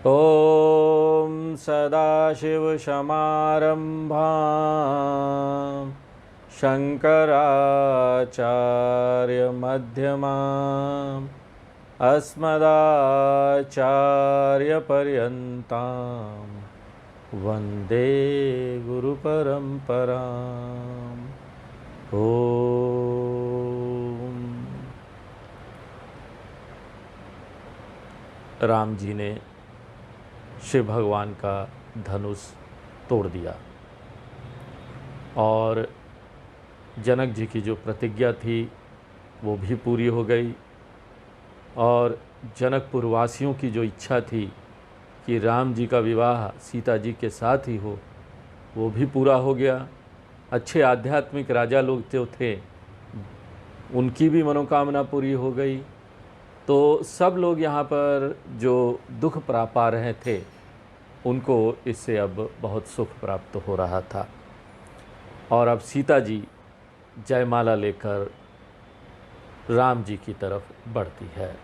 ॐ सदाशिवसमारम्भां शङ्कराचार्यमध्यमाम् अस्मदाचार्यपर्यन्तां वन्दे गुरुपरम्पराम्। ओम। राम जी ने शिव भगवान का धनुष तोड़ दिया और जनक जी की जो प्रतिज्ञा थी वो भी पूरी हो गई और जनकपुर वासियों की जो इच्छा थी कि राम जी का विवाह सीता जी के साथ ही हो वो भी पूरा हो गया। अच्छे आध्यात्मिक राजा लोग जो थे उनकी भी मनोकामना पूरी हो गई। तो सब लोग यहाँ पर जो दुख पा रहे थे उनको इससे अब बहुत सुख प्राप्त हो रहा था। और अब सीता जी जयमाला लेकर राम जी की तरफ बढ़ती है।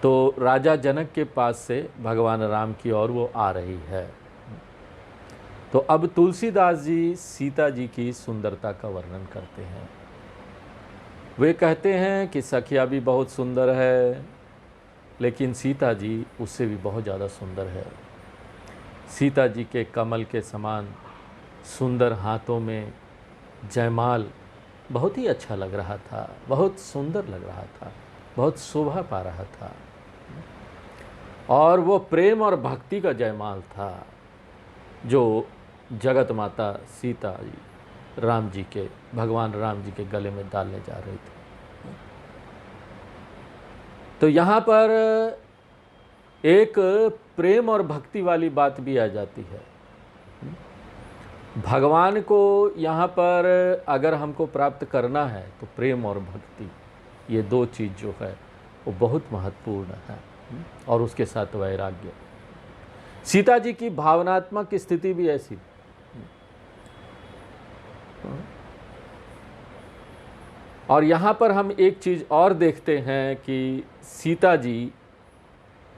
तो राजा जनक के पास से भगवान राम की ओर वो आ रही है। तो अब तुलसीदास जी सीता जी की सुंदरता का वर्णन करते हैं। वे कहते हैं कि सखिया भी बहुत सुंदर है, लेकिन सीता जी उससे भी बहुत ज़्यादा सुंदर है। सीता जी के कमल के समान सुंदर हाथों में जयमाल बहुत ही अच्छा लग रहा था, बहुत सुंदर लग रहा था, बहुत शोभा पा रहा था। और वो प्रेम और भक्ति का जयमाल था जो जगत माता सीता जी राम जी के भगवान राम जी के गले में डालने जा रही थी। तो यहाँ पर एक प्रेम और भक्ति वाली बात भी आ जाती है। भगवान को यहाँ पर अगर हमको प्राप्त करना है तो प्रेम और भक्ति, ये दो चीज़ जो है वो बहुत महत्वपूर्ण है। और उसके साथ वैराग्य। सीता जी की भावनात्मक स्थिति भी ऐसी। और यहाँ पर हम एक चीज़ और देखते हैं कि सीता जी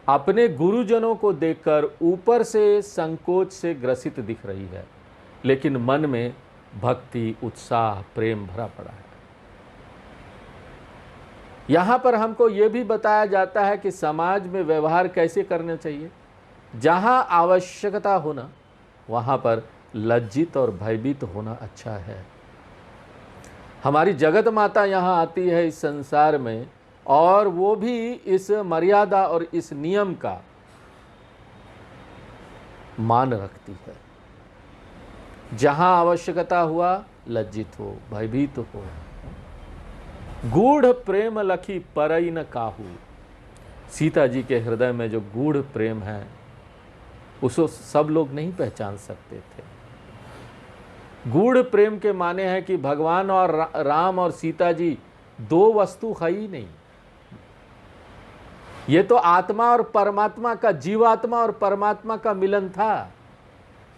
अपने गुरुजनों को देखकर ऊपर से संकोच से ग्रसित दिख रही है, लेकिन मन में भक्ति, उत्साह, प्रेम भरा पड़ा है। यहाँ पर हमको ये भी बताया जाता है कि समाज में व्यवहार कैसे करना चाहिए। जहाँ आवश्यकता होना वहाँ पर लज्जित और भयभीत होना अच्छा है। हमारी जगत माता यहाँ आती है इस संसार में और वो भी इस मर्यादा और इस नियम का मान रखती है। जहाँ आवश्यकता हुआ लज्जित हो, भयभीत हो। गूढ़ प्रेम लखी परई न काहू। सीता जी के हृदय में जो गूढ़ प्रेम है उसको सब लोग नहीं पहचान सकते थे। गूढ़ प्रेम के माने हैं कि भगवान और राम और सीता जी दो वस्तु है ही नहीं। ये तो आत्मा और परमात्मा का, जीवात्मा और परमात्मा का मिलन था,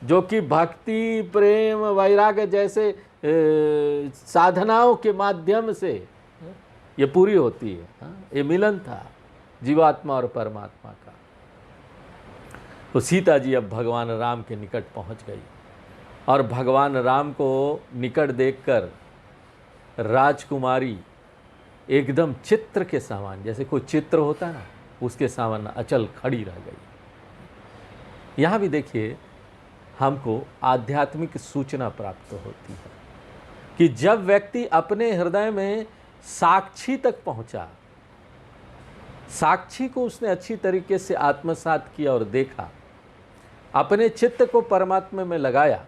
जो कि भक्ति, प्रेम, वैराग्य जैसे साधनाओं के माध्यम से ये पूरी होती है। ये मिलन था जीवात्मा और परमात्मा का। तो सीता जी अब भगवान राम के निकट पहुंच गई और भगवान राम को निकट देखकर राजकुमारी एकदम चित्र के समान, जैसे कोई चित्र होता है ना, उसके सामने अचल खड़ी रह गई। यहाँ भी देखिए हमको आध्यात्मिक सूचना प्राप्त होती है कि जब व्यक्ति अपने हृदय में साक्षी तक पहुंचा, साक्षी को उसने अच्छी तरीके से आत्मसात किया और देखा, अपने चित्त को परमात्मा में लगाया,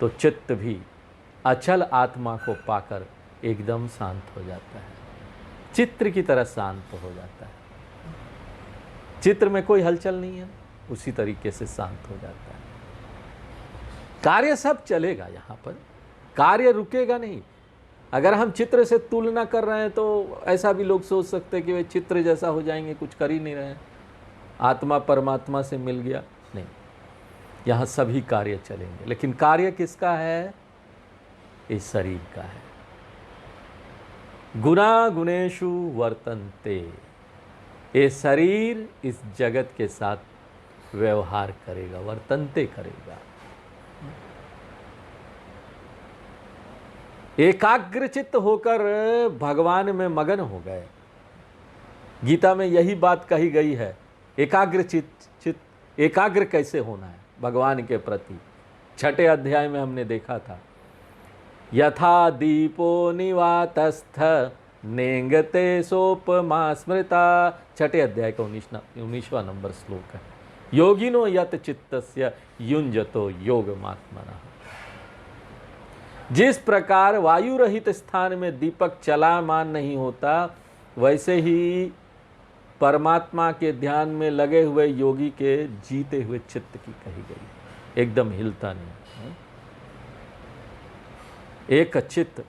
तो चित्त भी अचल आत्मा को पाकर एकदम शांत हो जाता है। चित्र की तरह शांत हो जाता है। चित्र में कोई हलचल नहीं है, उसी तरीके से शांत हो जाता है। कार्य सब चलेगा, यहाँ पर कार्य रुकेगा नहीं। अगर हम चित्र से तुलना कर रहे हैं तो ऐसा भी लोग सोच सकते हैं कि वे चित्र जैसा हो जाएंगे, कुछ कर ही नहीं रहे हैं, आत्मा परमात्मा से मिल गया। नहीं, यहाँ सभी कार्य चलेंगे, लेकिन कार्य किसका है? इस शरीर का है। गुणा गुणेषु वर्तन्ते, ये शरीर इस जगत के साथ व्यवहार करेगा, वर्तनते करेगा। एकाग्रचित्त होकर भगवान में मगन हो गए। गीता में यही बात कही गई है, एकाग्र कैसे होना है भगवान के प्रति। 6 अध्याय में हमने देखा था, यथा दीपो निवातस्थ नेंगते सोपमा स्मृता। 6 अध्याय का 19वां नंबर श्लोक है। योगिनो यत चित्तस्य युंजतो योगमात्मनः। जिस प्रकार वायु रहित स्थान में दीपक चलामान नहीं होता, वैसे ही परमात्मा के ध्यान में लगे हुए योगी के जीते हुए चित्त की कही गई, एकदम हिलता नहीं, एक चित्त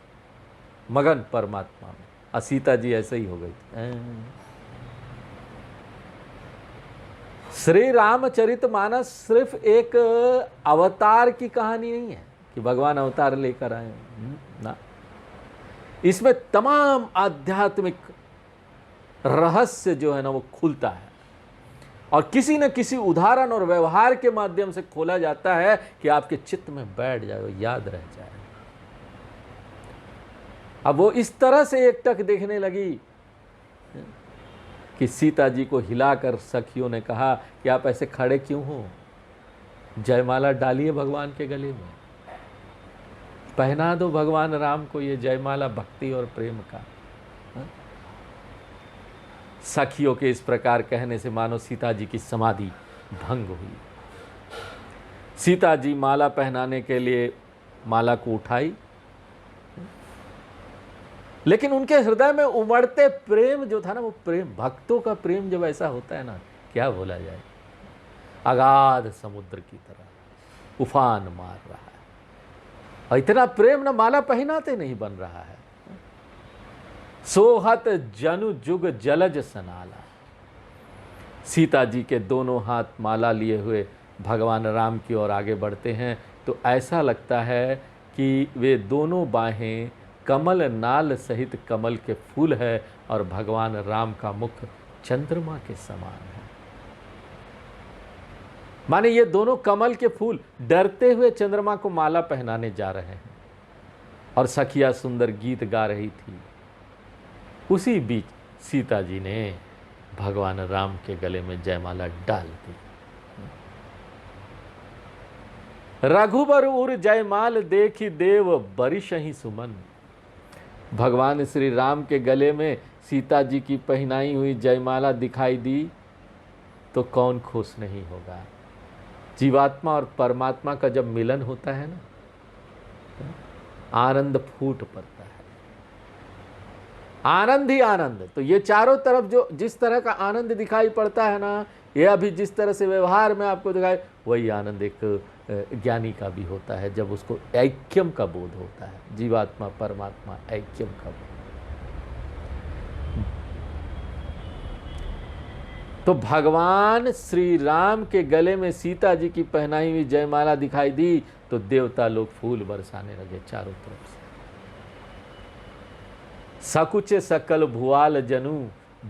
मगन परमात्मा में। सीता जी ऐसे ही हो गई थी। श्री रामचरितमानस सिर्फ एक अवतार की कहानी नहीं है कि भगवान अवतार लेकर आए ना, इसमें तमाम आध्यात्मिक रहस्य जो है ना वो खुलता है और किसी न किसी उदाहरण और व्यवहार के माध्यम से खोला जाता है कि आपके चित्त में बैठ जाए, याद रह जाए। अब वो इस तरह से एकटक देखने लगी कि सीता जी को हिलाकर सखियों ने कहा कि आप ऐसे खड़े क्यों हो, जयमाला डालिए भगवान के गले में, पहना दो भगवान राम को ये जयमाला भक्ति और प्रेम का। सखियों के इस प्रकार कहने से मानो सीता जी की समाधि भंग हुई। सीता जी माला पहनाने के लिए माला को उठाई, लेकिन उनके हृदय में उमड़ते प्रेम जो था ना, वो प्रेम, भक्तों का प्रेम जब ऐसा होता है ना, क्या बोला जाए, अगाध समुद्र की तरह उफान मार रहा है। और इतना प्रेम ना माला पहनाते नहीं बन रहा है। सोहत जनु जुग जलज सनाला। सीता जी के दोनों हाथ माला लिए हुए भगवान राम की ओर आगे बढ़ते हैं तो ऐसा लगता है कि वे दोनों बाहें कमल नाल सहित कमल के फूल है और भगवान राम का मुख चंद्रमा के समान है। माने ये दोनों कमल के फूल डरते हुए चंद्रमा को माला पहनाने जा रहे हैं और सखिया सुंदर गीत गा रही थी। उसी बीच सीता जी ने भगवान राम के गले में जयमाला डाल दी। रघुबर उर जयमाल देखी देव बरिशहि सुमन। भगवान श्री राम के गले में सीता जी की पहनाई हुई जयमाला दिखाई दी तो कौन खुश नहीं होगा। जीवात्मा और परमात्मा का जब मिलन होता है ना, आनंद फूट पड़ता है, आनंद ही आनंद। तो ये चारों तरफ जो जिस तरह का आनंद दिखाई पड़ता है ना, ये अभी जिस तरह से व्यवहार में आपको दिखाई, वही आनंद एक ज्ञानी का भी होता है जब उसको ऐक्यम का बोध होता है, जीवात्मा परमात्मा ऐक्यम का बोध। तो भगवान श्री राम के गले में सीता जी की पहनाई हुई जयमाला दिखाई दी तो देवता लोग फूल बरसाने लगे चारों तरफ से। सकुच सकल भुआल जनु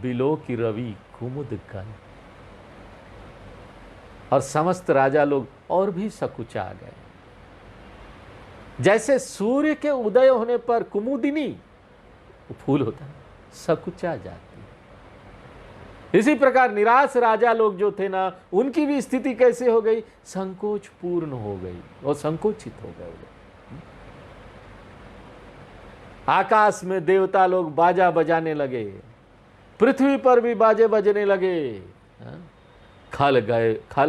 बिलो की रवि कुमुद कन। और समस्त राजा लोग और भी सकुचा गए। जैसे सूर्य के उदय होने पर कुमुदिनी फूल होता है, सकुचा जाती है। इसी प्रकार निराश राजा लोग जो थे ना, उनकी भी स्थिति कैसे हो गई, संकोच पूर्ण हो गई और संकोचित हो गए। आकाश में देवता लोग बाजा बजाने लगे, पृथ्वी पर भी बाजे बजने लगे। खल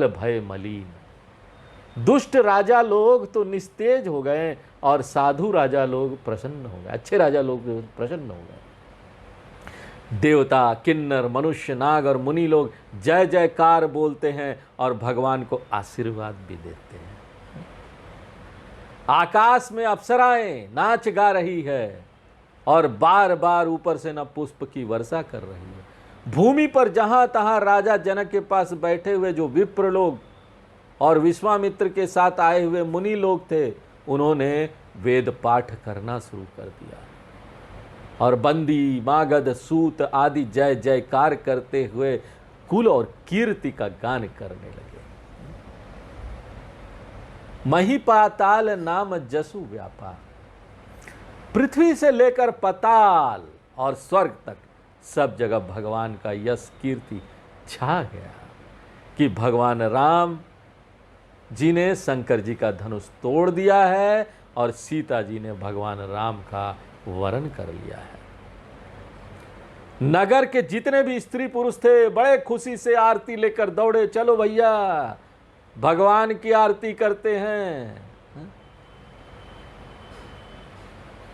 भय मलीन। दुष्ट राजा लोग तो निस्तेज हो गए और साधु राजा लोग प्रसन्न हो गए, अच्छे राजा लोग प्रसन्न हो गए। देवता, किन्नर, मनुष्य, नाग और मुनि लोग जय जयकार बोलते हैं और भगवान को आशीर्वाद भी देते हैं। आकाश में अप्सराएं नाच गा रही है और बार बार ऊपर से न पुष्प की वर्षा कर रही है। भूमि पर जहां तहां राजा जनक के पास बैठे हुए जो विप्र लोग और विश्वामित्र के साथ आए हुए मुनि लोग थे, उन्होंने वेद पाठ करना शुरू कर दिया। और बंदी मागध सूत आदि जय जयकार करते हुए कुल और कीर्ति का गान करने लगे। महीपाताल नाम जसु व्यापा, पृथ्वी से लेकर पताल और स्वर्ग तक सब जगह भगवान का यश कीर्ति छा गया कि भगवान राम जी ने शंकर जी का धनुष तोड़ दिया है और सीता जी ने भगवान राम का वरण कर लिया है। नगर के जितने भी स्त्री पुरुष थे बड़े खुशी से आरती लेकर दौड़े, चलो भैया भगवान की आरती करते हैं।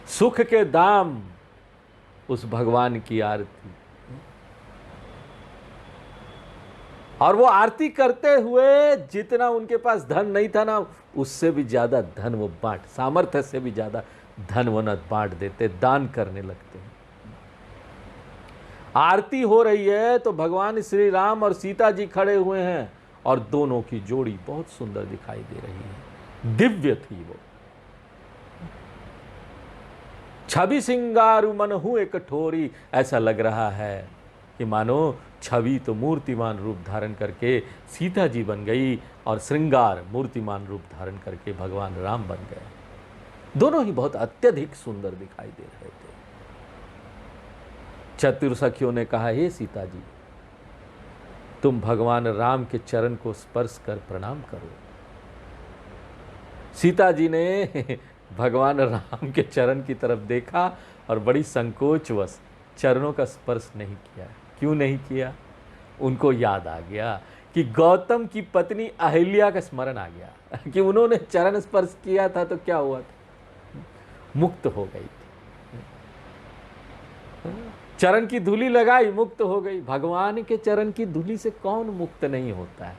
सुख के दाम उस भगवान की आरती, और वो आरती करते हुए जितना उनके पास धन नहीं था ना, उससे भी ज्यादा धन वो बांट, सामर्थ्य से भी ज्यादा धन वो न बांट देते, दान करने लगते हैं। आरती हो रही है तो भगवान श्री राम और सीता जी खड़े हुए हैं और दोनों की जोड़ी बहुत सुंदर दिखाई दे रही है, दिव्य थी वो। छवि सिंगारु मनहु एक ठोरी, ऐसा लग रहा है कि मानो छवि तो मूर्तिमान रूप धारण करके सीता जी बन गई और श्रृंगार मूर्तिमान रूप धारण करके भगवान राम बन गए। दोनों ही बहुत अत्यधिक सुंदर दिखाई दे रहे थे। चतुर सखियों ने कहा, हे सीता जी, तुम भगवान राम के चरण को स्पर्श कर प्रणाम करो। सीता जी ने भगवान राम के चरण की तरफ देखा और बड़ी संकोचवश चरणों का स्पर्श नहीं किया। क्यों नहीं किया? उनको याद आ गया कि गौतम की पत्नी अहिल्या का स्मरण आ गया कि उन्होंने चरण स्पर्श किया था तो क्या हुआ था, मुक्त हो गई थी। चरण की धूली लगाई, मुक्त हो गई। भगवान के चरण की धूली से कौन मुक्त नहीं होता है।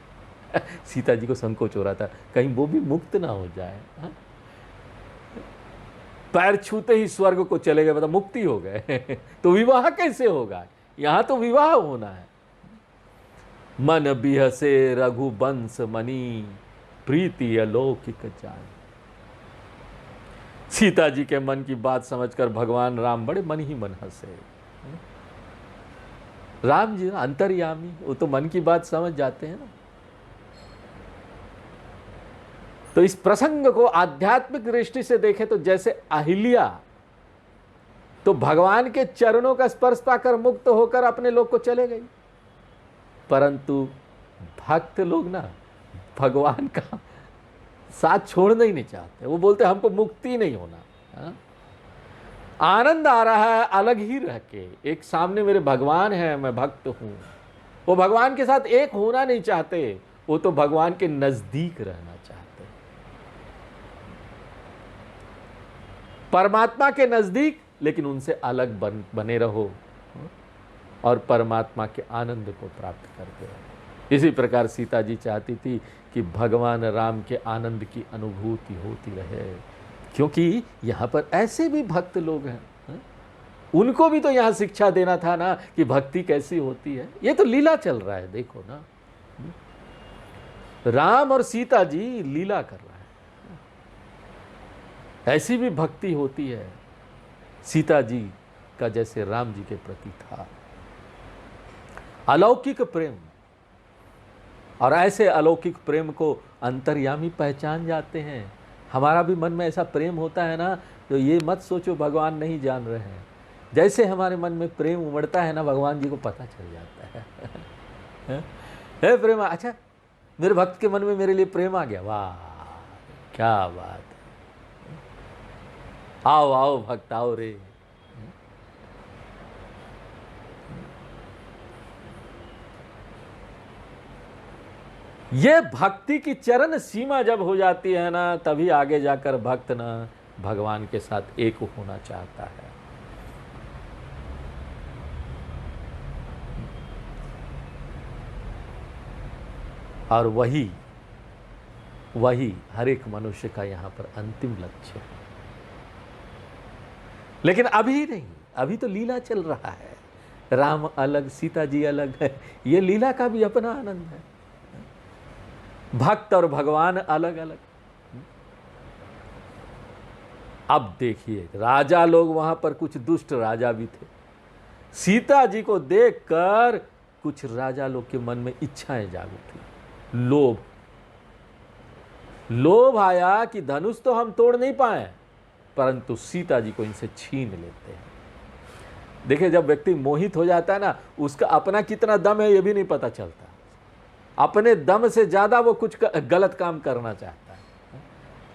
सीता जी को संकोच हो रहा था कहीं वो भी मुक्त ना हो जाए। पैर छूते ही स्वर्ग को चले गए, मतलब मुक्ति हो गए। तो विवाह कैसे होगा? यहां तो विवाह होना है। मन बिहसे रघुवंश मणि, प्रीति अलौकिक जान। सीता जी के मन की बात समझकर भगवान राम बड़े मन ही मन हंसे। राम जी अंतर्यामी, वो तो मन की बात समझ जाते हैं ना। तो इस प्रसंग को आध्यात्मिक दृष्टि से देखें तो जैसे अहिल्या तो भगवान के चरणों का स्पर्श पाकर मुक्त होकर अपने लोक को चले गई, परंतु भक्त लोग ना भगवान का साथ छोड़ना ही नहीं चाहते। वो बोलते हमको मुक्ति नहीं होना। हा? आनंद आ रहा है अलग ही रह के, एक सामने मेरे भगवान है, मैं भक्त हूं। वो भगवान के साथ एक होना नहीं चाहते, वो तो भगवान के नजदीक रहना चाहते, परमात्मा के नजदीक, लेकिन उनसे अलग बने रहो और परमात्मा के आनंद को प्राप्त करते रहो। इसी प्रकार सीता जी चाहती थी कि भगवान राम के आनंद की अनुभूति होती रहे, क्योंकि यहाँ पर ऐसे भी भक्त लोग हैं, उनको भी तो यहाँ शिक्षा देना था ना कि भक्ति कैसी होती है। ये तो लीला चल रहा है, देखो ना, राम और सीता जी लीला कर रहा है। ऐसी भी भक्ति होती है सीता जी का जैसे राम जी के प्रति था, अलौकिक प्रेम। और ऐसे अलौकिक प्रेम को अंतर्यामी पहचान जाते हैं। हमारा भी मन में ऐसा प्रेम होता है ना, तो ये मत सोचो भगवान नहीं जान रहे हैं। जैसे हमारे मन में प्रेम उमड़ता है ना, भगवान जी को पता चल जाता है। हे प्रेम, अच्छा मेरे भक्त के मन में मेरे लिए प्रेम आ गया, वाह क्या बात है, आओ आओ भक्त आओ रे। ये भक्ति की चरण सीमा जब हो जाती है ना, तभी आगे जाकर भक्त ना भगवान के साथ एक होना चाहता है। और वही हर एक मनुष्य का यहां पर अंतिम लक्ष्य है। लेकिन अभी नहीं, अभी तो लीला चल रहा है। राम अलग, सीता जी अलग है, ये लीला का भी अपना आनंद है। भक्त और भगवान अलग अलग। अब देखिए, राजा लोग वहां पर कुछ दुष्ट राजा भी थे। सीता जी को देखकर कुछ राजा लोग के मन में इच्छाएं जाग उठी। लोभ, लोभ आया कि धनुष तो हम तोड़ नहीं पाए, परंतु सीता जी को इनसे छीन लेते हैं। देखिए, जब व्यक्ति मोहित हो जाता है ना, उसका अपना कितना दम है ये भी नहीं पता चलता। अपने दम से ज्यादा वो कुछ गलत काम करना चाहता है।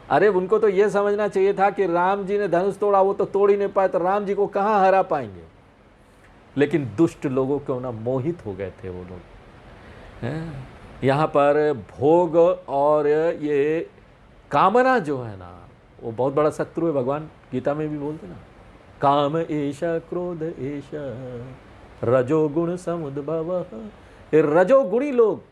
अरे उनको तो ये समझना चाहिए था कि राम जी ने धनुष तोड़ा, वो तो तोड़ ही नहीं पाए, तो राम जी को कहां हरा पाएंगे। लेकिन दुष्ट लोगों को ना मोहित हो गए थे वो लोग। यहाँ पर भोग और ये कामना जो है ना, वो बहुत बड़ा शत्रु है। भगवान गीता में भी बोलते ना, काम एषा क्रोध एषा रजोगुण समुद्भव। ये रजोगुणी लोग,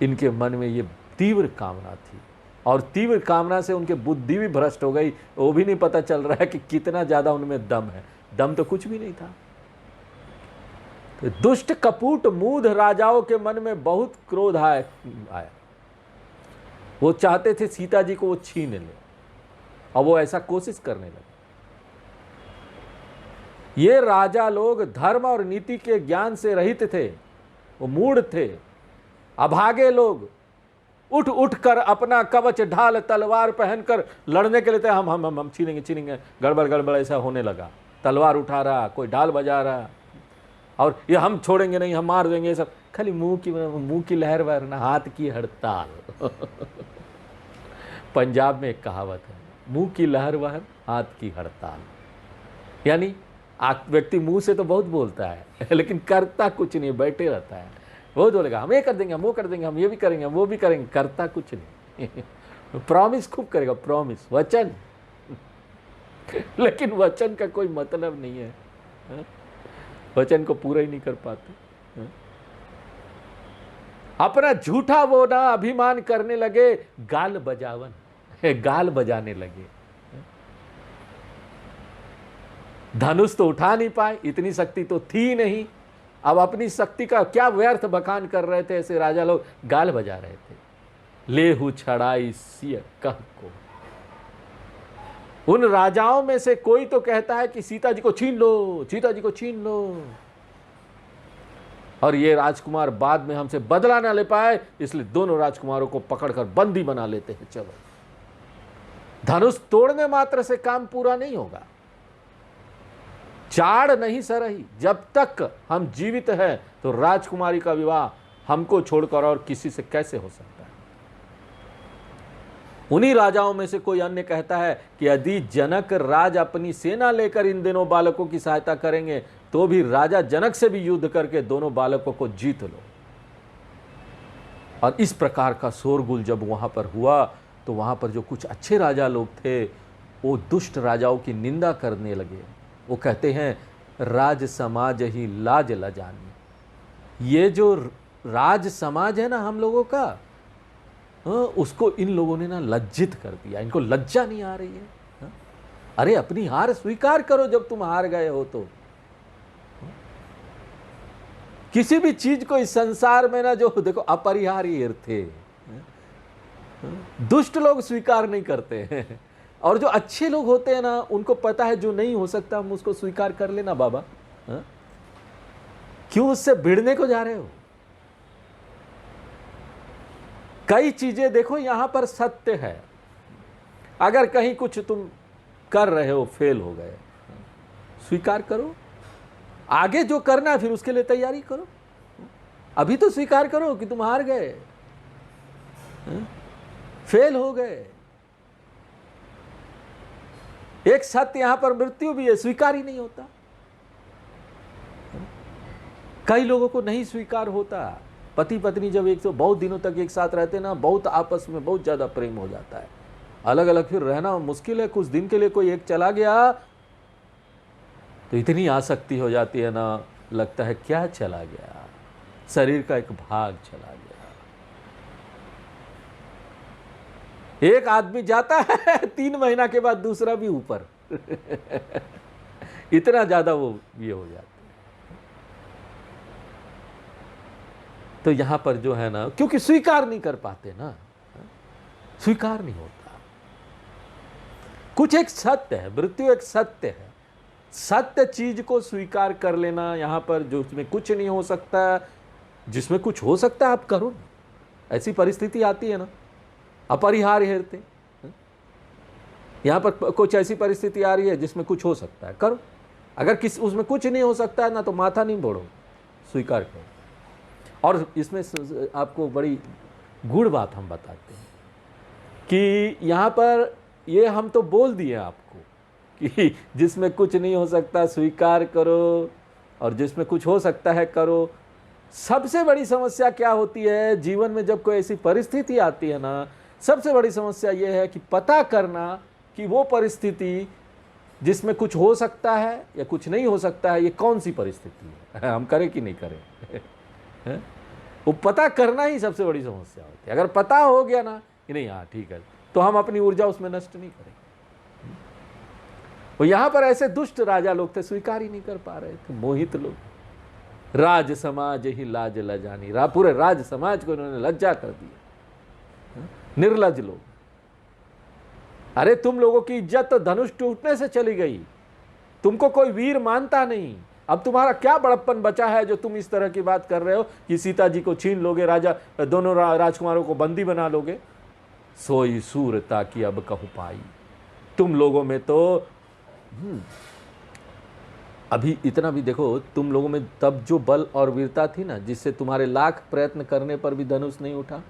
इनके मन में ये तीव्र कामना थी, और तीव्र कामना से उनके बुद्धि भी भ्रष्ट हो गई। वो भी नहीं पता चल रहा है कि कितना ज्यादा उनमें दम है। दम तो कुछ भी नहीं था। तो दुष्ट कपूट मूढ़ राजाओं के मन में बहुत क्रोध आया। वो चाहते थे सीता जी को वो छीन ले, और वो ऐसा कोशिश करने लगे। ये राजा लोग धर्म और नीति के ज्ञान से रहित थे, वो मूढ़ थे, अभागे लोग। उठ उठ कर अपना कवच ढाल तलवार पहनकर लड़ने के लिए थे। हम छीनेंगे, गड़बड़ गड़बड़ ऐसा होने लगा। तलवार उठा रहा, कोई ढाल बजा रहा, और ये हम छोड़ेंगे नहीं, हम मार देंगे। सब खाली मुंह की लहर वरना हाथ की हड़ताल। पंजाब में एक कहावत है, मुंह की लहर वहर हाथ की हड़ताल। यानी व्यक्ति मुंह से तो बहुत बोलता है, लेकिन करता कुछ नहीं, बैठे रहता है। वो बोलेगा हम ये कर देंगे, हम वो कर देंगे, हम ये भी करेंगे, हम वो भी करेंगे, करता कुछ नहीं। प्रॉमिस खूब करेगा, प्रॉमिस, वचन, लेकिन वचन का कोई मतलब नहीं है। वचन को पूरा ही नहीं कर पाते। अपना झूठा वो ना अभिमान करने लगे, गाल बजावन, गाल बजाने लगे। धनुष तो उठा नहीं पाए, इतनी शक्ति तो थी नहीं। अब अपनी शक्ति का क्या व्यर्थ बखान कर रहे थे ऐसे राजा लोग, गाल बजा रहे थे। लेहु छड़ाई सिय कह को। उन राजाओं में से कोई तो कहता है कि सीता जी को छीन लो, सीता जी को छीन लो, और ये राजकुमार बाद में हमसे बदला ना ले पाए, इसलिए दोनों राजकुमारों को पकड़कर बंदी बना लेते हैं। चलो, धनुष तोड़ने मात्र से काम पूरा नहीं होगा। चाड़ नहीं सरही, जब तक हम जीवित हैं तो राजकुमारी का विवाह हमको छोड़कर और किसी से कैसे हो सकता है। उन्हीं राजाओं में से कोई अन्य कहता है कि यदि जनक राज अपनी सेना लेकर इन दोनों बालकों की सहायता करेंगे तो भी राजा जनक से भी युद्ध करके दोनों बालकों को जीत लो। और इस प्रकार का शोरगुल जब वहां पर हुआ तो वहां पर जो कुछ अच्छे राजा लोग थे वो दुष्ट राजाओं की निंदा करने लगे। वो कहते हैं राज समाज ही लाज लजानी। ये जो राज समाज है ना हम लोगों का, उसको इन लोगों ने ना लज्जित कर दिया। इनको लज्जा नहीं आ रही है। अरे अपनी हार स्वीकार करो जब तुम हार गए हो तो। किसी भी चीज को इस संसार में ना, जो देखो अपरिहार्य थे, दुष्ट लोग स्वीकार नहीं करते हैं, और जो अच्छे लोग होते हैं ना उनको पता है जो नहीं हो सकता हम उसको स्वीकार कर लेना। बाबा क्यों उससे भिड़ने को जा रहे हो। कई चीजें देखो यहां पर सत्य है। अगर कहीं कुछ तुम कर रहे हो, फेल हो गए, स्वीकार करो। आगे जो करना है फिर उसके लिए तैयारी करो। अभी तो स्वीकार करो कि तुम हार गए, फेल हो गए। एक सत्य यहां पर मृत्यु भी है, स्वीकार ही नहीं होता। कई लोगों को नहीं स्वीकार होता। पति पत्नी जब एक तो बहुत दिनों तक एक साथ रहते ना, बहुत आपस में बहुत ज्यादा प्रेम हो जाता है। अलग अलग फिर रहना मुश्किल है। कुछ दिन के लिए कोई एक चला गया तो इतनी आसक्ति हो जाती है ना, लगता है क्या चला गया, शरीर का एक भाग चला गया। एक आदमी जाता है 3 महीना के बाद दूसरा भी ऊपर। इतना ज्यादा वो ये हो जाता है। तो यहां पर जो है ना, क्योंकि स्वीकार नहीं कर पाते ना, स्वीकार नहीं होता। कुछ एक सत्य है, मृत्यु एक सत्य है। सत्य चीज को स्वीकार कर लेना, यहां पर जो उसमें कुछ नहीं हो सकता, जिसमें कुछ हो सकता है आप करो। ऐसी परिस्थिति आती है ना, अपरिहार्य हेरते, यहां पर कुछ ऐसी परिस्थिति आ रही है जिसमें कुछ हो सकता है, करो। अगर किसी उसमें कुछ नहीं हो सकता है ना, तो माथा नहीं बोड़ो, स्वीकार करो। और इसमें आपको बड़ी गूढ़ बात हम बताते हैं कि यहाँ पर ये हम तो बोल दिए आपको कि जिसमें कुछ नहीं हो सकता स्वीकार करो, और जिसमें कुछ हो सकता है करो। सबसे बड़ी समस्या क्या होती है जीवन में, जब कोई ऐसी परिस्थिति आती है ना, सबसे बड़ी समस्या ये है कि पता करना कि वो परिस्थिति जिसमें कुछ हो सकता है या कुछ नहीं हो सकता है, ये कौन सी परिस्थिति है, हम करें कि नहीं करें। वो पता करना ही सबसे बड़ी समस्या होती है। अगर पता हो गया ना कि नहीं, हाँ ठीक है, तो हम अपनी ऊर्जा उसमें नष्ट नहीं करेंगे। वो यहां पर ऐसे दुष्ट राजा लोग थे, स्वीकार ही नहीं कर पा रहे थे, मोहित लोग। राज समाज ही लाज लजानी, पूरे राज समाज को इन्होंने लज्जा कर दिया। निर्लज लोग। अरे तुम लोगों की इज्जत तो धनुष टूटने से चली गई, तुमको कोई वीर मानता नहीं। अब तुम्हारा क्या बड़प्पन बचा है जो तुम इस तरह की बात कर रहे हो कि सीता जी को छीन लोगे, दोनों राजकुमारों को बंदी बना लोगे। सोई सूरता की अब कहु पाई। तुम लोगों में तो अभी इतना भी देखो, तुम लोगों में तब जो बल और वीरता थी ना, जिससे तुम्हारे लाख प्रयत्न करने पर भी धनुष नहीं उठा,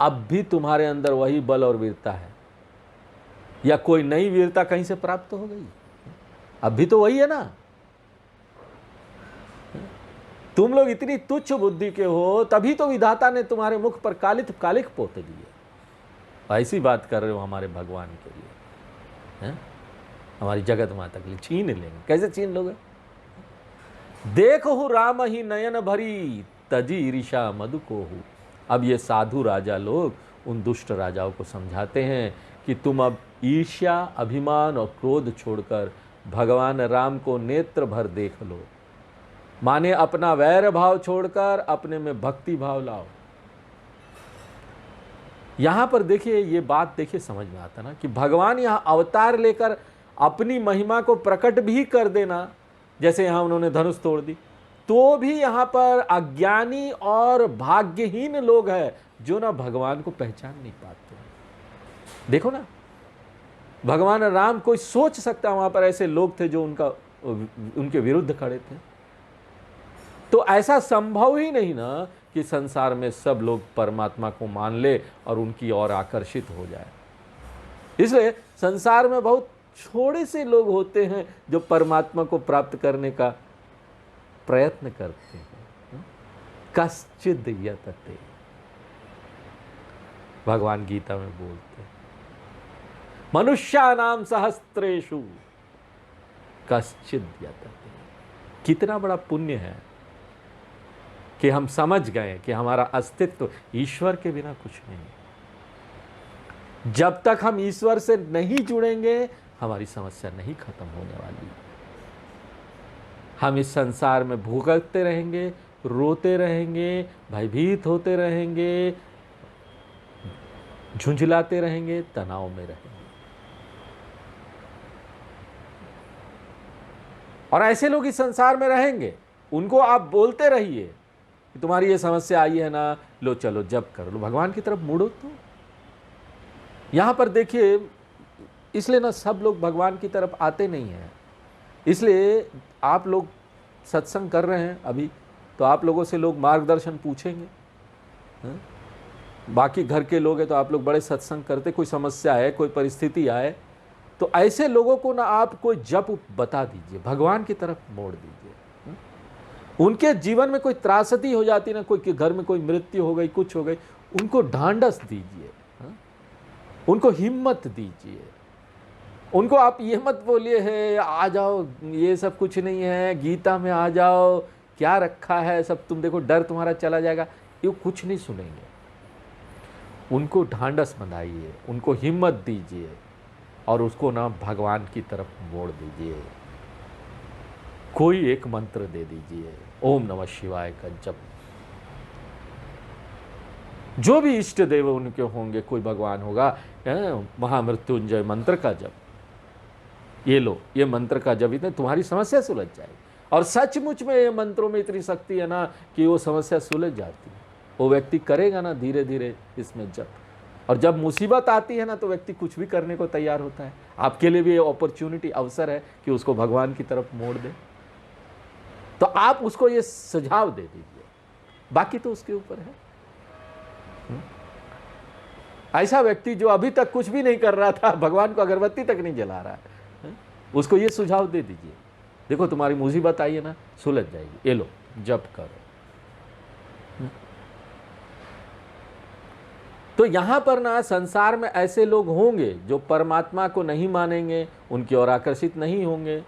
अब भी तुम्हारे अंदर वही बल और वीरता है, या कोई नई वीरता कहीं से प्राप्त हो गई? अब भी तो वही है ना। तुम लोग इतनी तुच्छ बुद्धि के हो, तभी तो विधाता ने तुम्हारे मुख पर कालिख पोत दिए। ऐसी बात कर रहे हो हमारे भगवान के लिए, है? हमारी जगत माता के लिए छीन लेंगे, कैसे छीन लोगे? देखो राम ही नयन भरी, तजी ईर्षा मधु को हूँ। अब ये साधु राजा लोग उन दुष्ट राजाओं को समझाते हैं कि तुम अब ईर्ष्या, अभिमान और क्रोध छोड़कर भगवान राम को नेत्र भर देख लो। माने अपना वैर भाव छोड़कर अपने में भक्ति भाव लाओ। यहां पर देखिए, ये बात देखिए समझ में आता ना कि भगवान यहां अवतार लेकर अपनी महिमा को प्रकट भी कर देना, जैसे यहां उन्होंने धनुष तोड़ दी, तो भी यहां पर अज्ञानी और भाग्यहीन लोग हैं जो ना भगवान को पहचान नहीं पाते। देखो ना, भगवान राम, कोई सोच सकता वहां पर ऐसे लोग थे जो उनके विरुद्ध खड़े थे? तो ऐसा संभव ही नहीं ना कि संसार में सब लोग परमात्मा को मान ले और उनकी ओर आकर्षित हो जाए। इसलिए संसार में बहुत थोड़े से लोग होते हैं जो परमात्मा को प्राप्त करने का प्रयत्न करते हैं। कश्चिद यतते, भगवान गीता में बोलते हैं, मनुष्यानाम सहस्त्रेषु कश्चिद यतते। कितना बड़ा पुण्य है कि हम समझ गए कि हमारा अस्तित्व ईश्वर के बिना कुछ नहीं। जब तक हम ईश्वर से नहीं जुड़ेंगे, हमारी समस्या नहीं खत्म होने वाली। हम इस संसार में भुगतते रहेंगे, रोते रहेंगे, भयभीत होते रहेंगे, झुंझलाते रहेंगे, तनाव में रहेंगे। और ऐसे लोग इस संसार में रहेंगे, उनको आप बोलते रहिए कि तुम्हारी ये समस्या आई है ना, लो चलो जप कर लो, भगवान की तरफ मुड़ो। तो यहां पर देखिए, इसलिए ना सब लोग भगवान की तरफ आते नहीं हैं। इसलिए आप लोग सत्संग कर रहे हैं अभी, तो आप लोगों से लोग मार्गदर्शन पूछेंगे। बाकी घर के लोग हैं तो आप लोग बड़े सत्संग करते, कोई समस्या है, कोई परिस्थिति आए, तो ऐसे लोगों को ना आप कोई जप बता दीजिए, भगवान की तरफ मोड़ दीजिए। उनके जीवन में कोई त्रासदी हो जाती ना, कोई घर में कोई मृत्यु हो गई, कुछ हो गई, उनको ढांढस दीजिए, उनको हिम्मत दीजिए। उनको आप ये मत बोलिए है आ जाओ, ये सब कुछ नहीं है, गीता में आ जाओ, क्या रखा है सब, तुम देखो डर तुम्हारा चला जाएगा, ये कुछ नहीं सुनेंगे। उनको ढांढस बनाइए, उनको हिम्मत दीजिए और उसको ना भगवान की तरफ मोड़ दीजिए। कोई एक मंत्र दे दीजिए, ओम नमः शिवाय का जप। जो भी इष्ट देव उनके होंगे, कोई भगवान होगा, महामृत्युंजय मंत्र का जप, ये लो, ये मंत्र का जब इतने तुम्हारी समस्या सुलझ जाएगी। और सचमुच में ये मंत्रों में इतनी शक्ति है ना कि वो समस्या सुलझ जाती है। वो व्यक्ति करेगा ना धीरे धीरे इसमें जप, और जब मुसीबत आती है ना तो व्यक्ति कुछ भी करने को तैयार होता है। आपके लिए भी ये अपॉर्चुनिटी, अवसर है कि उसको भगवान की तरफ मोड़ दे। तो आप उसको ये सुझाव दे दीजिए, बाकी तो उसके ऊपर है। ऐसा व्यक्ति जो अभी तक कुछ भी नहीं कर रहा था, भगवान को अगरबत्ती तक नहीं जला रहा है, उसको ये सुझाव दे दीजिए, देखो तुम्हारी मुसीबत आई है ना, सुलझ जाएगी, ये लो जप करो। तो यहां पर ना संसार में ऐसे लोग होंगे जो परमात्मा को नहीं मानेंगे, उनकी ओर आकर्षित नहीं होंगे।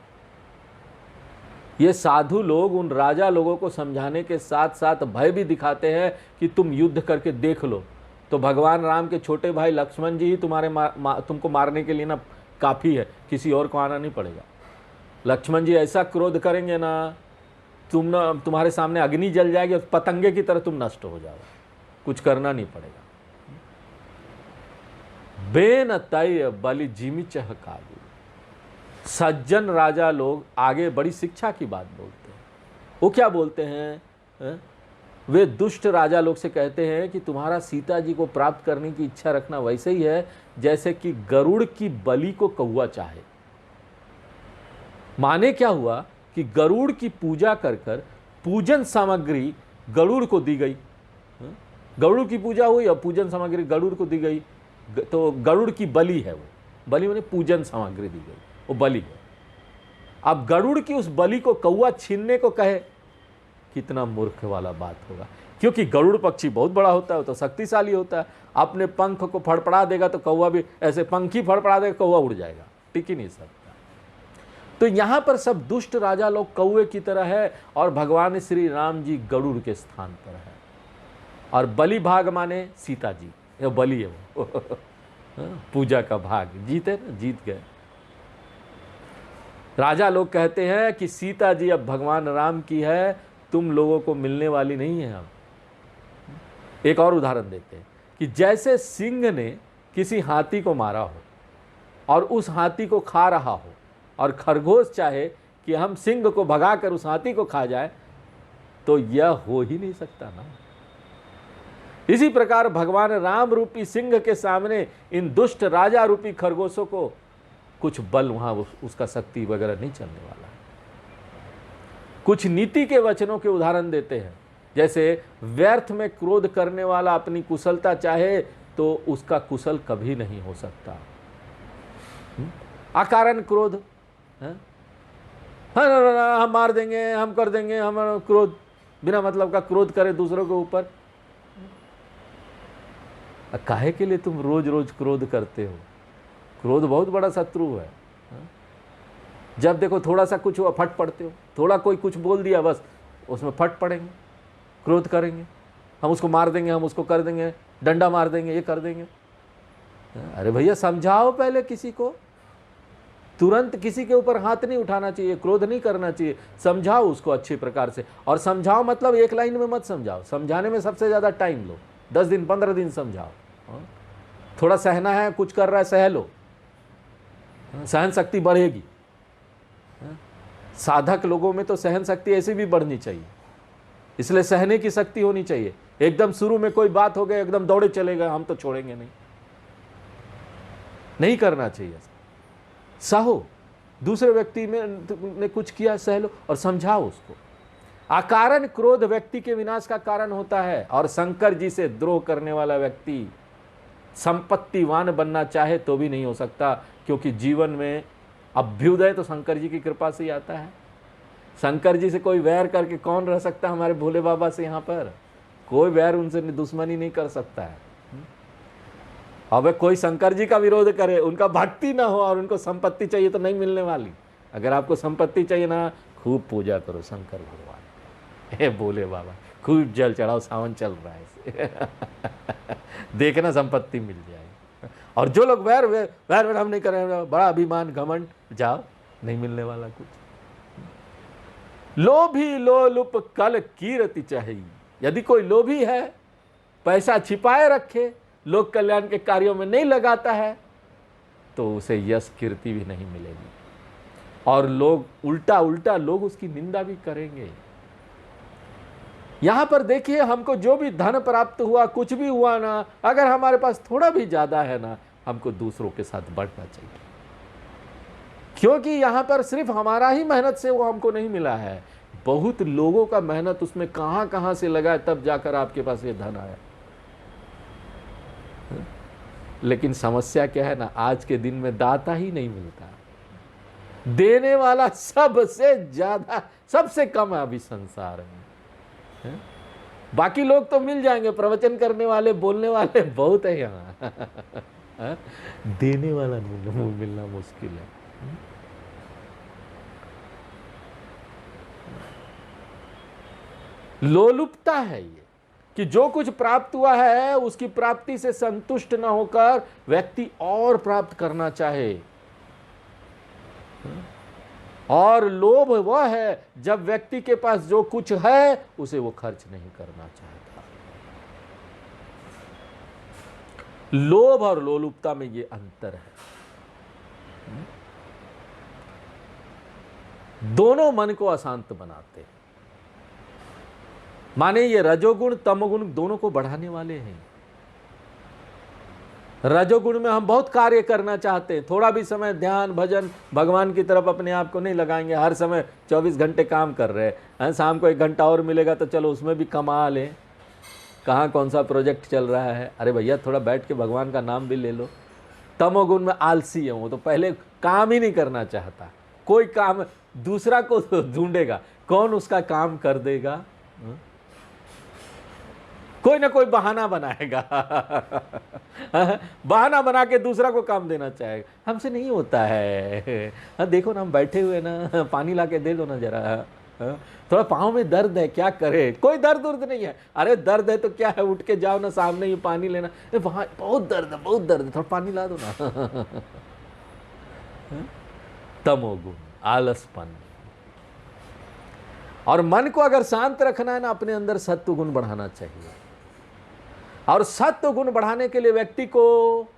ये साधु लोग उन राजा लोगों को समझाने के साथ साथ भय भी दिखाते हैं कि तुम युद्ध करके देख लो, तो भगवान राम के छोटे भाई लक्ष्मण जी ही तुमको मारने के लिए ना काफ़ी है, किसी और को आना नहीं पड़ेगा। लक्ष्मण जी ऐसा क्रोध करेंगे ना, तुम्हारे सामने अग्नि जल जाएगी और पतंगे की तरह तुम नष्ट हो जाओगे, कुछ करना नहीं पड़ेगा। बेन तय बलि जिमि चह काबू। सज्जन राजा लोग आगे बड़ी शिक्षा की बात बोलते हैं। वो क्या बोलते हैं? वे दुष्ट राजा लोग से कहते हैं कि तुम्हारा सीता जी को प्राप्त करने की इच्छा रखना वैसे ही है जैसे कि गरुड़ की बलि को कौवा चाहे। माने क्या हुआ कि गरुड़ की पूजा कर कर पूजन सामग्री गरुड़ को दी गई। गरुड़ की पूजा हुई और पूजन सामग्री गरुड़ को दी गई, तो गरुड़ की बलि है वो। बलि माने पूजन सामग्री दी गई, वो बलि है। अब गरुड़ की उस बलि को कौवा छीनने को कहे, कितना मूर्ख वाला बात होगा। क्योंकि गरुड़ पक्षी बहुत बड़ा होता है, तो शक्तिशाली होता है, अपने पंख को फड़फड़ा देगा तो कौवा भी ऐसे पंख ही फड़फड़ा देगा, कौवा उड़ जाएगा, टिक ही नहीं सकता। तो यहां पर सब दुष्ट राजा लोग कौवे की तरह है और भगवान श्री राम जी गरुड़ के स्थान पर है। और बलि भाग माने सीता जी, ये बलि है वो पूजा का भाग, जीते ना, जीत गए। राजा लोग कहते हैं कि सीता जी अब भगवान राम की है, तुम लोगों को मिलने वाली नहीं है। अब एक और उदाहरण देते हैं कि जैसे सिंह ने किसी हाथी को मारा हो और उस हाथी को खा रहा हो और खरगोश चाहे कि हम सिंह को भगाकर उस हाथी को खा जाए, तो यह हो ही नहीं सकता ना। इसी प्रकार भगवान राम रूपी सिंह के सामने इन दुष्ट राजा रूपी खरगोशों को कुछ बल वहां उसका शक्ति वगैरह नहीं चलने वाला है। कुछ नीति के वचनों के उदाहरण देते हैं, जैसे व्यर्थ में क्रोध करने वाला अपनी कुशलता चाहे तो उसका कुशल कभी नहीं हो सकता। अकारण क्रोध, हम मार देंगे, हम कर देंगे, हम क्रोध, बिना मतलब का क्रोध करे दूसरों के ऊपर। काहे के लिए तुम रोज रोज क्रोध करते हो? क्रोध बहुत बड़ा शत्रु है। जब देखो थोड़ा सा कुछ हुआ फट पड़ते हो, थोड़ा कोई कुछ बोल दिया बस उसमें फट पड़ेंगे, क्रोध करेंगे, हम उसको मार देंगे, हम उसको कर देंगे, डंडा मार देंगे, ये कर देंगे। अरे भैया समझाओ पहले किसी को, तुरंत किसी के ऊपर हाथ नहीं उठाना चाहिए, क्रोध नहीं करना चाहिए, समझाओ उसको अच्छी प्रकार से। और समझाओ मतलब एक लाइन में मत समझाओ, समझाने में सबसे ज़्यादा टाइम लो, 10 दिन 15 दिन समझाओ। थोड़ा सहना है, कुछ कर रहा है सह लो, सहन शक्ति बढ़ेगी। साधक लोगों में तो सहन शक्ति ऐसी भी बढ़नी चाहिए, इसलिए सहने की शक्ति होनी चाहिए। एकदम शुरू में कोई बात हो गई एकदम दौड़े चले गए, हम तो छोड़ेंगे नहीं, नहीं करना चाहिए। सहो, दूसरे व्यक्ति ने कुछ किया सह लो और समझाओ उसको। अकारण क्रोध व्यक्ति के विनाश का कारण होता है, और शंकर जी से द्रोह करने वाला व्यक्ति संपत्तिवान बनना चाहे तो भी नहीं हो सकता, क्योंकि जीवन में अभ्युदय तो शंकर जी की कृपा से ही आता है। शंकर जी से कोई वैर करके कौन रह सकता है? हमारे भोले बाबा से यहाँ पर कोई वैर, उनसे दुश्मनी नहीं कर सकता है। अब कोई शंकर जी का विरोध करे, उनका भक्ति ना हो और उनको संपत्ति चाहिए तो नहीं मिलने वाली। अगर आपको संपत्ति चाहिए ना, खूब पूजा करो शंकर भगवान, हे भोले बाबा, खूब जल चढ़ाओ, सावन चल रहा है देखना संपत्ति मिल जाएगी। और जो लोग वैर हम नहीं करेंगे, बड़ा अभिमान घमंड, जाओ, नहीं मिलने वाला कुछ। लोभी लोलुप कल कीरति चाहिए। यदि कोई लोभी है, पैसा छिपाए रखे, लोक कल्याण के कार्यों में नहीं लगाता है, तो उसे यश कीर्ति भी नहीं मिलेगी। और लोग उल्टा उल्टा लोग उसकी निंदा भी करेंगे। यहां पर देखिए, हमको जो भी धन प्राप्त हुआ, कुछ भी हुआ ना, अगर हमारे पास थोड़ा भी ज्यादा है ना, हमको दूसरों के साथ बढ़ना चाहिए, क्योंकि यहां पर सिर्फ हमारा ही मेहनत से वो हमको नहीं मिला है, बहुत लोगों का मेहनत उसमें कहां कहां से लगा है, तब जाकर आपके पास ये धन आया। लेकिन समस्या क्या है ना, आज के दिन में दाता ही नहीं मिलता, देने वाला सबसे ज्यादा, सबसे कम है अभी संसार में। बाकी लोग तो मिल जाएंगे, प्रवचन करने वाले, बोलने वाले बहुत है यहाँ, देने वाला मिलना मुश्किल है। लोलुपता है ये, कि जो कुछ प्राप्त हुआ है उसकी प्राप्ति से संतुष्ट न होकर व्यक्ति और प्राप्त करना चाहे। और लोभ वह है जब व्यक्ति के पास जो कुछ है उसे वो खर्च नहीं करना चाहता। लोभ और लोलुपता में ये अंतर है। दोनों मन को अशांत बनाते हैं। माने ये रजोगुण तमोगुण दोनों को बढ़ाने वाले हैं। रजोगुण में हम बहुत कार्य करना चाहते हैं, थोड़ा भी समय ध्यान भजन भगवान की तरफ अपने आप को नहीं लगाएंगे, हर समय 24 घंटे काम कर रहे हैं, शाम को 1 घंटा और मिलेगा तो चलो उसमें भी कमा लें, कहाँ कौन सा प्रोजेक्ट चल रहा है, अरे भैया थोड़ा बैठ के भगवान का नाम भी ले लो। तमोगुण में आलसी है, वो तो पहले काम ही नहीं करना चाहता, कोई काम दूसरा को ढूंढेगा, कौन उसका काम कर देगा, कोई ना कोई बहाना बनाएगा, बहाना बना के दूसरा को काम देना चाहेगा। हमसे नहीं होता है। देखो ना, हम बैठे हुए ना, पानी ला के दे दो ना जरा, थोड़ा पाँव में दर्द है, क्या करे, कोई दर्द उर्द नहीं है, अरे दर्द है तो क्या है, उठ के जाओ ना, सामने ही पानी लेना, वहां बहुत दर्द है, बहुत दर्द है, थोड़ा पानी ला दो ना। तमोगुण, आलसपन। और मन को अगर शांत रखना है ना, अपने अंदर सत्व गुण बढ़ाना चाहिए। और सत्व गुण बढ़ाने के लिए व्यक्ति को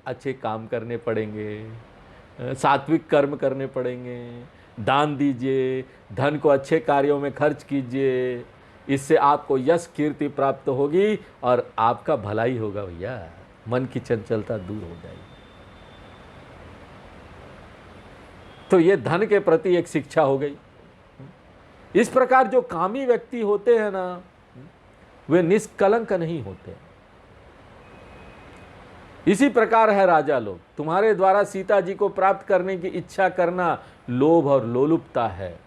अच्छे काम करने पड़ेंगे, सात्विक कर्म करने पड़ेंगे, दान दीजिए, धन को अच्छे कार्यों में खर्च कीजिए, इससे आपको यश कीर्ति प्राप्त होगी और आपका भलाई होगा भैया, मन की चंचलता दूर हो जाएगी। तो ये धन के प्रति एक शिक्षा हो गई। इस प्रकार जो कामी व्यक्ति होते हैं ना, वे निष्कलंक नहीं होते। इसी प्रकार है राजा लोग, तुम्हारे द्वारा सीता जी को प्राप्त करने की इच्छा करना लोभ और लोलुपता है,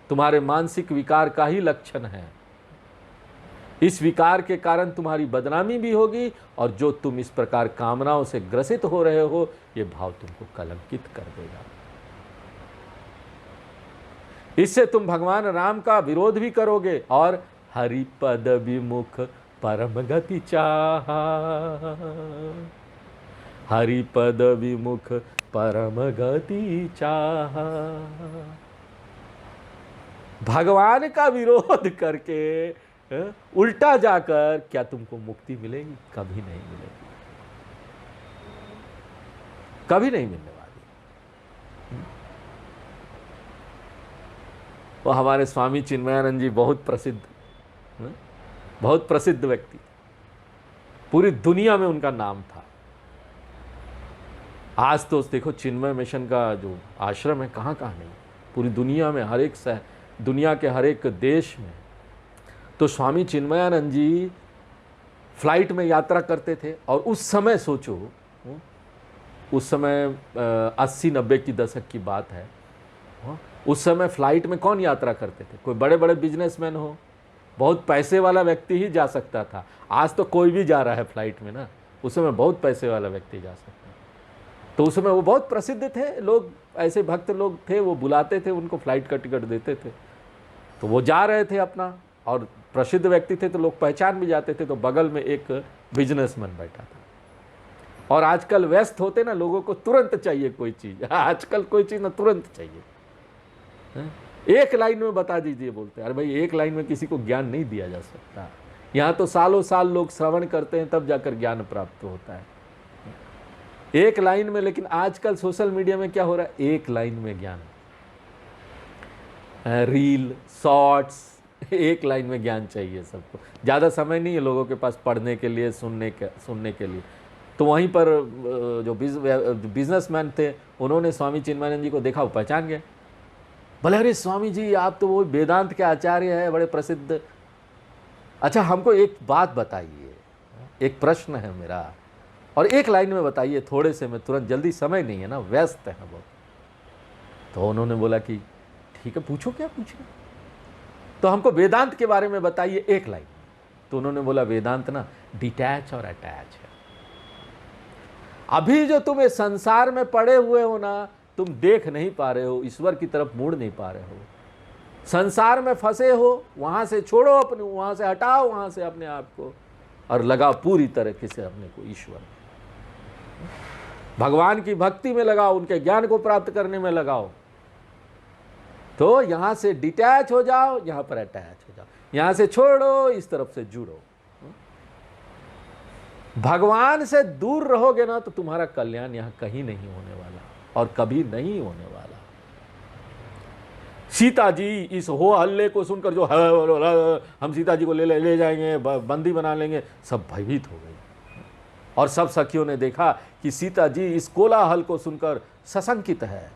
तुम्हारे मानसिक विकार का ही लक्षण है। इस विकार के कारण तुम्हारी बदनामी भी होगी, और जो तुम इस प्रकार कामनाओं से ग्रसित हो रहे हो, ये भाव तुमको कलंकित कर देगा। इससे तुम भगवान राम का विरोध भी करोगे, और हरिपद विमुख परम गति चाहा, हरिपद विमुख परम गति चाहा। भगवान का विरोध करके उल्टा जाकर क्या तुमको मुक्ति मिलेगी? कभी नहीं मिलेगी, कभी नहीं मिलने वाली। वो हमारे स्वामी चिन्मयानंद जी बहुत प्रसिद्ध व्यक्ति, पूरी दुनिया में उनका नाम था। आज तो देखो चिन्मय मिशन का जो आश्रम है कहाँ कहाँ नहीं, पूरी दुनिया में, हर एक दुनिया के हर एक देश में। तो स्वामी चिन्मयानंद जी फ्लाइट में यात्रा करते थे, और उस समय सोचो, उस समय 80-90 की दशक की बात है, उस समय फ्लाइट में कौन यात्रा करते थे? कोई बड़े बड़े बिजनेसमैन हो, बहुत पैसे वाला व्यक्ति ही जा सकता था। आज तो कोई भी जा रहा है फ्लाइट में ना, उस समय बहुत पैसे वाला व्यक्ति जा सकता। तो उस समय वो बहुत प्रसिद्ध थे, लोग ऐसे भक्त लोग थे, वो बुलाते थे, उनको फ्लाइट का टिकट देते थे, तो वो जा रहे थे अपना, और प्रसिद्ध व्यक्ति थे तो लोग पहचान भी जाते थे। तो बगल में एक बिजनेसमैन बैठा था। और आजकल व्यस्त होते ना, लोगों को तुरंत चाहिए कोई चीज़, आजकल कोई चीज़ ना तुरंत चाहिए, एक लाइन में बता दीजिए, बोलते हैं। अरे भाई, एक लाइन में किसी को ज्ञान नहीं दिया जा सकता। यहाँ तो सालों साल लोग श्रवण करते हैं, तब जाकर ज्ञान प्राप्त होता है, एक लाइन में। लेकिन आजकल सोशल मीडिया में क्या हो रहा है, एक लाइन में ज्ञान, रील, शॉर्ट्स, एक लाइन में ज्ञान चाहिए सबको। ज़्यादा समय नहीं है लोगों के पास पढ़ने के लिए, सुनने के लिए। तो वहीं पर जो बिजनेसमैन थे उन्होंने स्वामी चिन्मयानंद जी को देखा, वो पहचान गए। बोले अरे स्वामी जी आप तो वो वेदांत के आचार्य हैं, बड़े प्रसिद्ध। अच्छा हमको एक बात बताइए, एक प्रश्न है मेरा, और एक लाइन में बताइए, थोड़े से में तुरंत, जल्दी समय नहीं है ना, व्यस्त है बहुत। तो उन्होंने बोला कि ठीक है पूछो, क्या पूछना। तो हमको वेदांत के बारे में बताइए एक लाइन। तो उन्होंने बोला वेदांत ना डिटैच और अटैच है। अभी जो तुम इस संसार में पड़े हुए हो ना, तुम देख नहीं पा रहे हो, ईश्वर की तरफ मुड़ नहीं पा रहे हो, संसार में फंसे हो, वहां से छोड़ो अपने, वहां से हटाओ वहां से अपने आप को, और लगाओ पूरी तरीके से अपने को ईश्वर, भगवान की भक्ति में लगाओ, उनके ज्ञान को प्राप्त करने में लगाओ। तो यहां से डिटैच हो जाओ, यहां पर अटैच हो जाओ, यहां से छोड़ो, इस तरफ से जुड़ो। भगवान से दूर रहोगे ना तो तुम्हारा कल्याण यहां कहीं नहीं होने वाला, और कभी नहीं होने वाला। सीता जी इस हो हल्ले को सुनकर जो हम सीता जी को ले जाएंगे, बंदी बना लेंगे, सब भयभीत हो गई। और सब सखियों ने देखा कि सीता जी इस कोलाहल को सुनकर सशंकित है।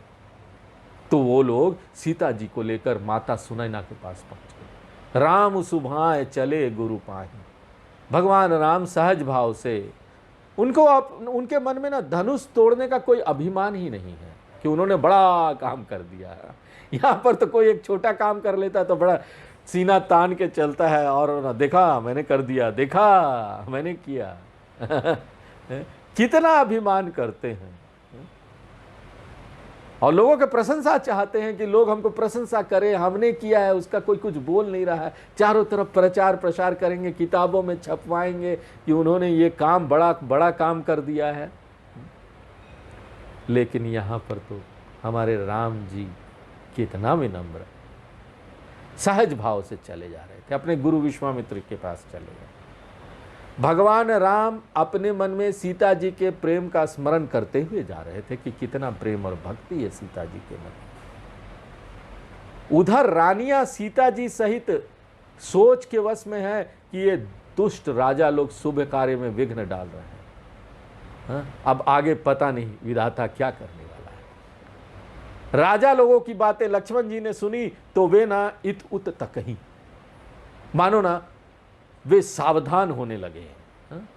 तो वो लोग सीता जी को लेकर माता सुनैना के पास पहुंच गए। राम सुभाए चले गुरु पाही। भगवान राम सहज भाव से, उनको उनके मन में ना धनुष तोड़ने का कोई अभिमान ही नहीं है कि उन्होंने बड़ा काम कर दिया है। यहाँ पर तो कोई एक छोटा काम कर लेता तो बड़ा सीना तान के चलता है, और ना देखा मैंने कर दिया, देखा मैंने किया। कितना अभिमान करते हैं, और लोगों के प्रशंसा चाहते हैं कि लोग हमको प्रशंसा करें, हमने किया है, उसका कोई कुछ बोल नहीं रहा है। चारों तरफ प्रचार प्रसार करेंगे, किताबों में छपवाएंगे कि उन्होंने ये काम बड़ा काम कर दिया है। लेकिन यहाँ पर तो हमारे राम जी कितना विनम्र, सहज भाव से चले जा रहे थे, अपने गुरु विश्वामित्र के पास चले गए। भगवान राम अपने मन में सीता जी के प्रेम का स्मरण करते हुए जा रहे थे कि कितना प्रेम और भक्ति है सीता जी के मन। उधर रानियां सीता जी सहित सोच के वश में है कि ये दुष्ट राजा लोग शुभ कार्य में विघ्न डाल रहे हैं। अब आगे पता नहीं विधाता क्या करने वाला है। राजा लोगों की बातें लक्ष्मण जी ने सुनी तो वे ना इत उत तक ही, मानो ना वे सावधान होने लगे हैं।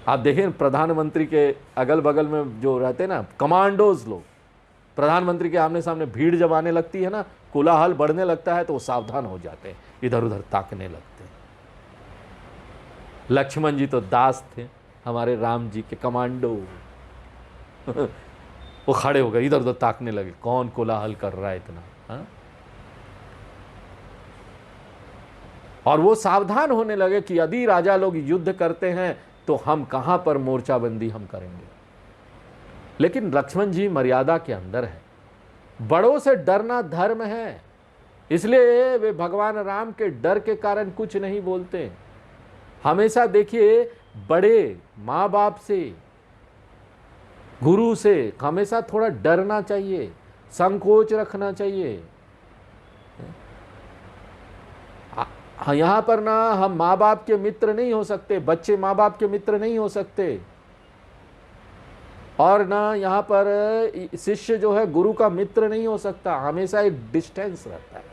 आप देखें प्रधानमंत्री के अगल बगल में जो रहते हैं ना कमांडोज लोग, प्रधानमंत्री के आमने सामने भीड़ जब आने लगती है ना, कोलाहल बढ़ने लगता है तो वो सावधान हो जाते हैं, इधर उधर ताकने लगते हैं। लक्ष्मण जी तो दास थे हमारे राम जी के, कमांडो। वो खड़े हो गए, इधर उधर ताकने लगे, कौन कोलाहल कर रहा है इतना। और वो सावधान होने लगे कि यदि राजा लोग युद्ध करते हैं तो हम कहां पर मोर्चाबंदी हम करेंगे। लेकिन लक्ष्मण जी मर्यादा के अंदर है, बड़ों से डरना धर्म है, इसलिए वे भगवान राम के डर के कारण कुछ नहीं बोलते। हमेशा देखिए बड़े माँ बाप से, गुरु से हमेशा थोड़ा डरना चाहिए, संकोच रखना चाहिए। यहाँ पर ना हम माँ बाप के मित्र नहीं हो सकते, बच्चे माँ बाप के मित्र नहीं हो सकते, और ना यहाँ पर शिष्य जो है गुरु का मित्र नहीं हो सकता। हमेशा एक डिस्टेंस रहता है,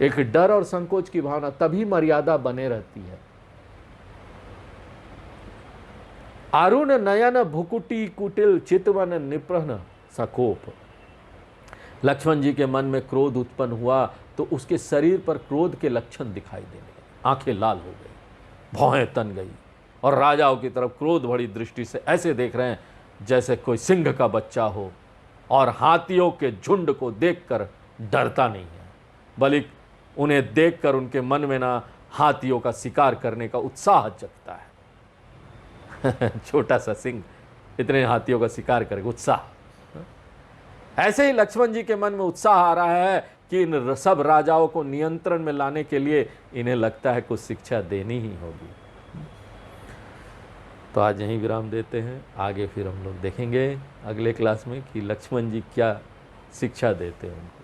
एक डर और संकोच की भावना, तभी मर्यादा बने रहती है। अरुण नयन भुकुटी कुटिल चितवन निप्रहन सकोप। लक्ष्मण जी के मन में क्रोध उत्पन्न हुआ तो उसके शरीर पर क्रोध के लक्षण दिखाई देने लगे, आंखें लाल हो गई, भौहें तन गई, और राजाओं की तरफ क्रोध भरी दृष्टि से ऐसे देख रहे हैं जैसे कोई सिंह का बच्चा हो, और हाथियों के झुंड को देखकर डरता नहीं है, बल्कि उन्हें देखकर उनके मन में ना हाथियों का शिकार करने का उत्साह जगता है। छोटा सा सिंह इतने हाथियों का शिकार करेगा, उत्साह। ऐसे ही लक्ष्मण जी के मन में उत्साह आ रहा है कि इन सब राजाओं को नियंत्रण में लाने के लिए इन्हें लगता है कुछ शिक्षा देनी ही होगी। तो आज यहीं विराम देते हैं, आगे फिर हम लोग देखेंगे अगले क्लास में कि लक्ष्मण जी क्या शिक्षा देते हैं उनको।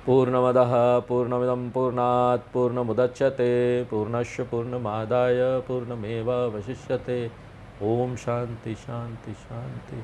पूर्णमदः पूर्णमिदं पूर्णात् पूर्णमुदच्यते पूर्णस्य पूर्णमादाय पूर्णमेवावशिष्यते। ओम शांति शांति शांति।